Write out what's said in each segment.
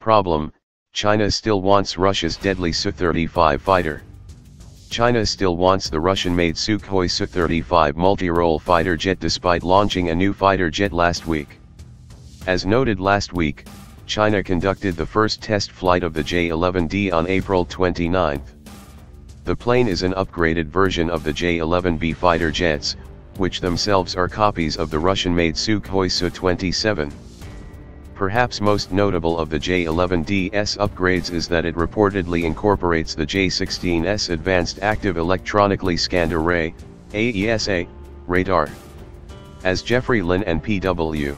Problem: China still wants Russia's deadly Su-35 fighter. China still wants the Russian-made Sukhoi Su-35 multi-role fighter jet despite launching a new fighter jet last week. As noted last week, China conducted the first test flight of the J-11D on April 29. The plane is an upgraded version of the J-11B fighter jets, which themselves are copies of the Russian-made Sukhoi Su-27. Perhaps most notable of the J-11D's upgrades is that it reportedly incorporates the J-16's Advanced Active Electronically Scanned Array, AESA, radar. As Jeffrey Lin and P.W.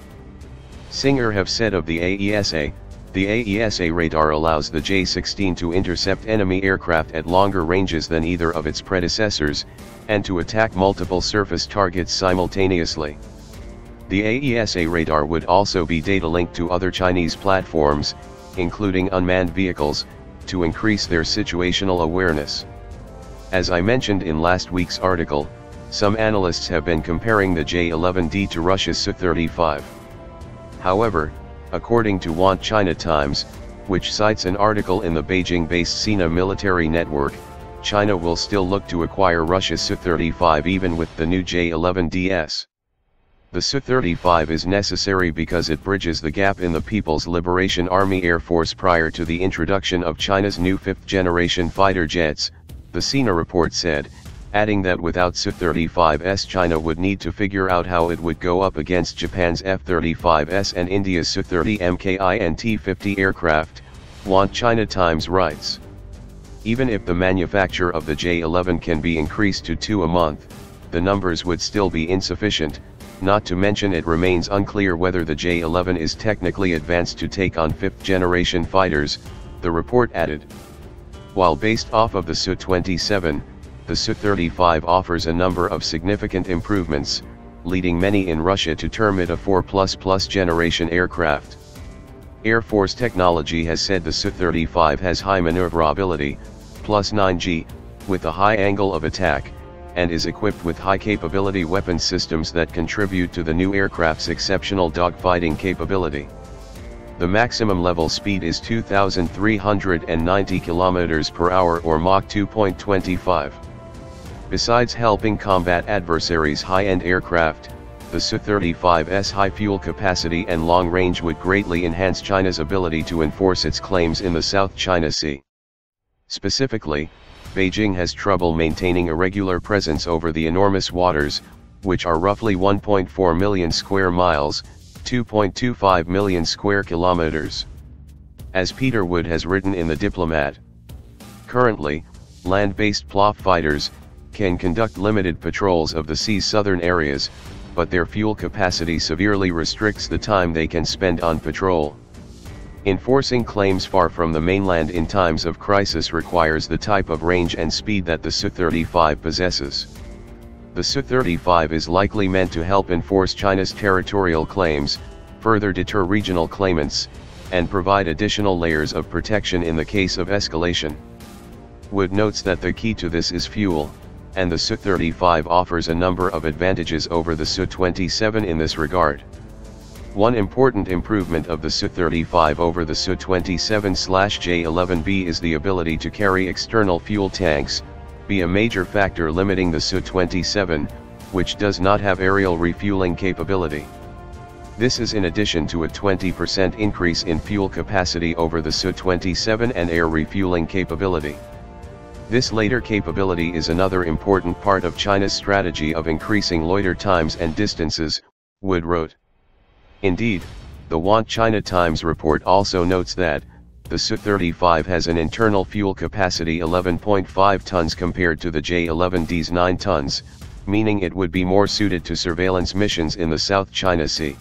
Singer have said of the AESA radar allows the J-16 to intercept enemy aircraft at longer ranges than either of its predecessors, and to attack multiple surface targets simultaneously. The AESA radar would also be data linked to other Chinese platforms, including unmanned vehicles, to increase their situational awareness. As I mentioned in last week's article, some analysts have been comparing the J-11D to Russia's Su-35. However, according to Want China Times, which cites an article in the Beijing-based Sina military network, China will still look to acquire Russia's Su-35 even with the new J-11Ds. The Su-35 is necessary because it bridges the gap in the People's Liberation Army Air Force prior to the introduction of China's new fifth-generation fighter jets, the Sina report said, adding that without Su-35s China would need to figure out how it would go up against Japan's F-35s and India's Su-30 Mki and T-50 aircraft, Want China Times writes. Even if the manufacture of the J-11 can be increased to 2 a month, the numbers would still be insufficient. Not to mention it remains unclear whether the J-11 is technically advanced to take on fifth-generation fighters, the report added. While based off of the Su-27, the Su-35 offers a number of significant improvements, leading many in Russia to term it a 4++ generation aircraft. Air Force Technology has said the Su-35 has high maneuverability, +9G, with a high angle of attack, and is equipped with high-capability weapon systems that contribute to the new aircraft's exceptional dogfighting capability. The maximum level speed is 2,390 km/h or Mach 2.25. Besides helping combat adversaries' high-end aircraft, the Su-35's high fuel capacity and long range would greatly enhance China's ability to enforce its claims in the South China Sea. Specifically, Beijing has trouble maintaining a regular presence over the enormous waters, which are roughly 1.4 million square miles, 2.25 million square kilometers. As Peter Wood has written in The Diplomat, currently, land-based PLAF fighters can conduct limited patrols of the sea's southern areas, but their fuel capacity severely restricts the time they can spend on patrol. Enforcing claims far from the mainland in times of crisis requires the type of range and speed that the Su-35 possesses. The Su-35 is likely meant to help enforce China's territorial claims, further deter regional claimants, and provide additional layers of protection in the case of escalation. Wood notes that the key to this is fuel, and the Su-35 offers a number of advantages over the Su-27 in this regard. One important improvement of the Su-35 over the Su-27/J-11B is the ability to carry external fuel tanks, a major factor limiting the Su-27, which does not have aerial refueling capability. This is in addition to a 20% increase in fuel capacity over the Su-27 and air refueling capability. This later capability is another important part of China's strategy of increasing loiter times and distances, Wood wrote. Indeed, the Want China Times report also notes that, the Su-35 has an internal fuel capacity 11.5 tons compared to the J-11D's 9 tons, meaning it would be more suited to surveillance missions in the South China Sea.